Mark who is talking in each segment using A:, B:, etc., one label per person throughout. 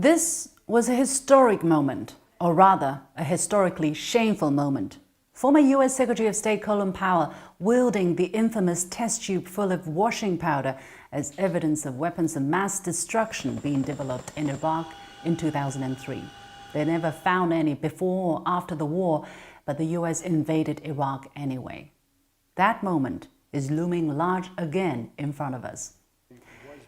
A: This was a historic moment, or rather, a historically shameful moment. Former US Secretary of State Colin Powell wielding the infamous test tube full of washing powder as evidence of weapons of mass destruction being developed in Iraq in 2003. They never found any before or after the war, but the US invaded Iraq anyway. That moment is looming large again in front of us.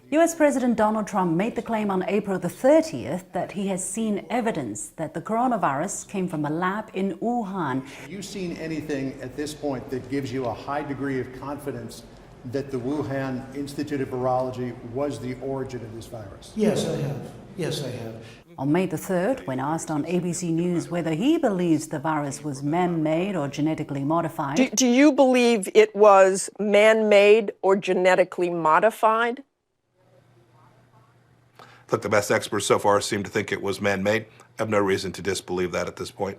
A: US President Donald Trump made the claim on April the 30th that he has seen evidence that the coronavirus came from a lab in Wuhan.
B: Have you seen anything at this point that gives you a high degree of confidence that the Wuhan Institute of Virology was the origin of this virus?
C: Yes, I have. Yes, I have.
A: On May the 3rd, when asked on ABC News whether he believes the virus was man-made or genetically modified.
D: Do you believe it was man-made or genetically modified?
E: Look, the best experts so far seem to think it was man-made. I have no reason to disbelieve that at this point.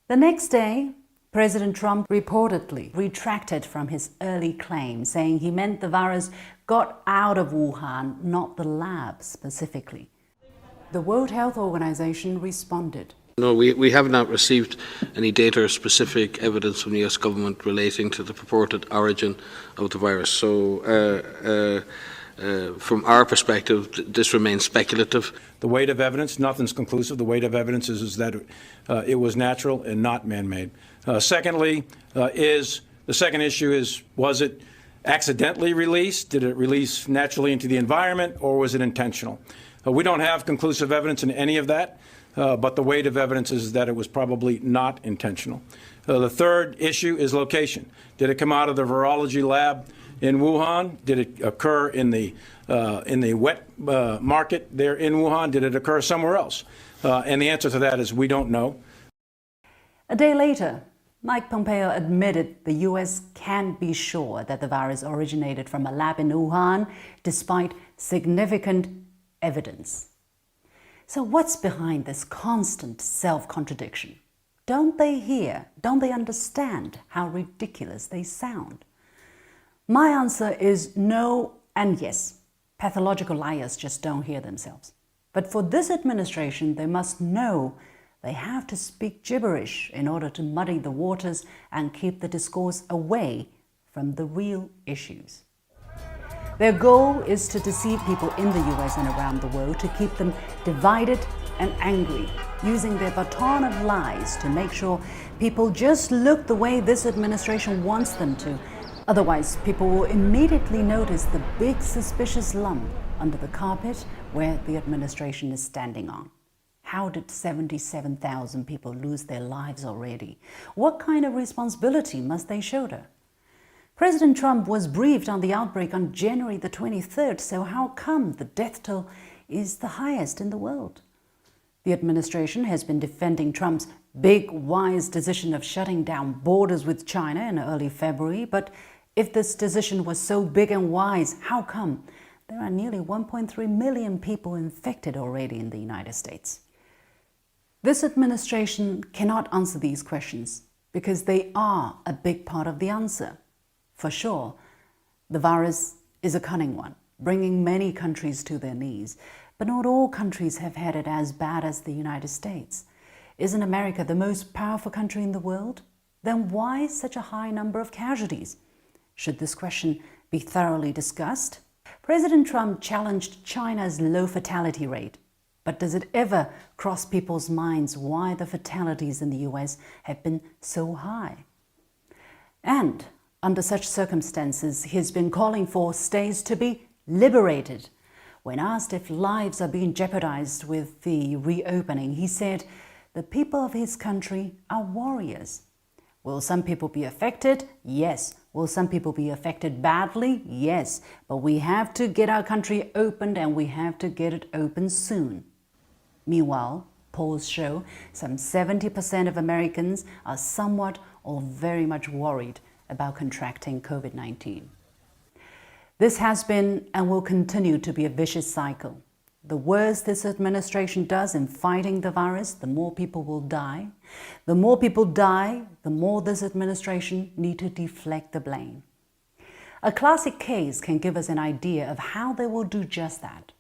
A: The next day, President Trump reportedly retracted from his early claim, saying he meant the virus got out of Wuhan, not the lab specifically. The World Health Organization responded.
F: No, we have not received any data or specific evidence from the US government relating to the purported origin of the virus. So, from our perspective, this remains speculative.
G: The weight of evidence, nothing's conclusive. The weight of evidence is that it was natural and not man-made. Secondly, the second issue is, was it accidentally released? Did it release naturally into the environment, or was it intentional? We don't have conclusive evidence in any of that, but the weight of evidence is that it was probably not intentional. The third issue is location. Did it come out of the virology lab in Wuhan? Did it occur in the wet market there in Wuhan? Did it occur somewhere else? And the answer to that is we don't know.
A: A day later, Mike Pompeo admitted the US can't be sure that the virus originated from a lab in Wuhan, despite significant evidence. So what's behind this constant self-contradiction? Don't they hear, don't they understand how ridiculous they sound? My answer is no and yes. Pathological liars just don't hear themselves. But for this administration, they must know they have to speak gibberish in order to muddy the waters and keep the discourse away from the real issues. Their goal is to deceive people in the US and around the world, to keep them divided and angry, using their baton of lies to make sure people just look the way this administration wants them to. Otherwise, people will immediately notice the big suspicious lump under the carpet where the administration is standing on. How did 77,000 people lose their lives already? What kind of responsibility must they shoulder? President Trump was briefed on the outbreak on January the 23rd, so how come the death toll is the highest in the world? The administration has been defending Trump's big, wise decision of shutting down borders with China in early February, but if this decision was so big and wise, how come there are nearly 1.3 million people infected already in the United States? This administration cannot answer these questions because they are a big part of the answer. For sure, the virus is a cunning one, bringing many countries to their knees. But not all countries have had it as bad as the United States. Isn't America the most powerful country in the world? Then why such a high number of casualties? Should this question be thoroughly discussed? President Trump challenged China's low fatality rate. But does it ever cross people's minds why the fatalities in the US have been so high? And under such circumstances, he's been calling for states to be liberated. When asked if lives are being jeopardized with the reopening, he said the people of his country are warriors. Will some people be affected? Yes. Will some people be affected badly? Yes. But we have to get our country opened, and we have to get it open soon. Meanwhile, polls show some 70% of Americans are somewhat or very much worried about contracting COVID-19. This has been and will continue to be a vicious cycle. The worse this administration does in fighting the virus, the more people will die. The more people die, the more this administration need to deflect the blame. A classic case can give us an idea of how they will do just that.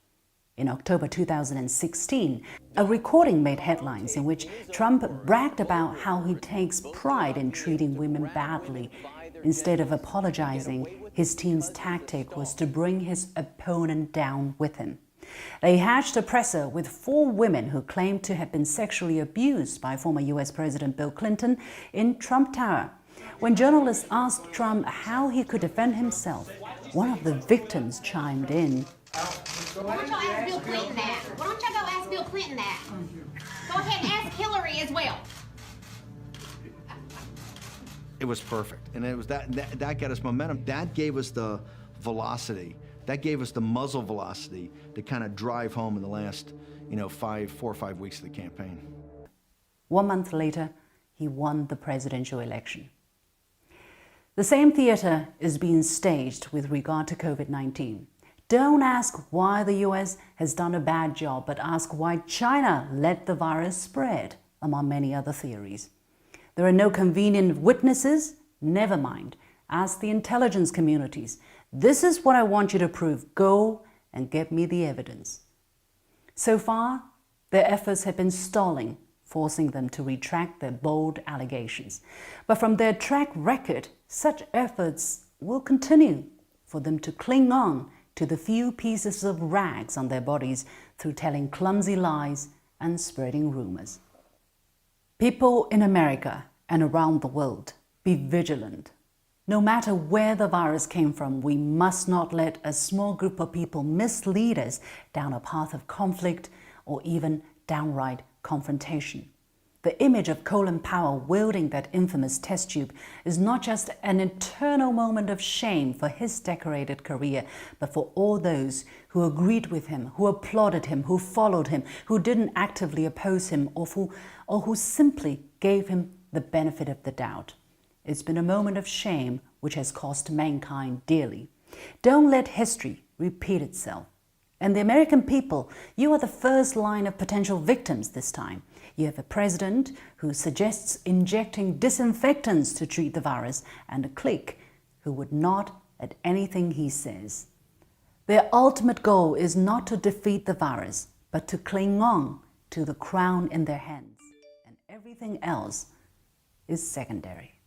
A: In October 2016, a recording made headlines in which Trump bragged about how he takes pride in treating women badly. Instead of apologizing, his team's tactic was to bring his opponent down with him. They hatched a presser with 4 women who claimed to have been sexually abused by former US President Bill Clinton in Trump Tower. When journalists asked Trump how he could defend himself, one of the victims chimed in.
H: Why don't y'all ask Bill Clinton that? Why don't y'all go ask Bill Clinton that? Go ahead and ask Hillary as well.
I: It was perfect, and it was that got us momentum. That gave us the velocity. That gave us the muzzle velocity to kind of drive home in the last, 4 or 5 weeks of the campaign.
A: 1 month later, he won the presidential election. The same theater is being staged with regard to COVID-19. Don't ask why the US has done a bad job, but ask why China let the virus spread, among many other theories. There are no convenient witnesses? Never mind. Ask the intelligence communities. This is what I want you to prove. Go and get me the evidence. So far, their efforts have been stalling, forcing them to retract their bold allegations. But from their track record, such efforts will continue for them to cling on to the few pieces of rags on their bodies through telling clumsy lies and spreading rumors. People in America and around the world, be vigilant. No matter where the virus came from, we must not let a small group of people mislead us down a path of conflict or even downright confrontation. The image of Colin Powell wielding that infamous test tube is not just an eternal moment of shame for his decorated career, but for all those who agreed with him, who applauded him, who followed him, who didn't actively oppose him, or who simply gave him the benefit of the doubt. It's been a moment of shame which has cost mankind dearly. Don't let history repeat itself. And the American people, you are the first line of potential victims this time. You have a president who suggests injecting disinfectants to treat the virus and a clique who would nod at anything he says. Their ultimate goal is not to defeat the virus, but to cling on to the crown in their hands. And everything else is secondary.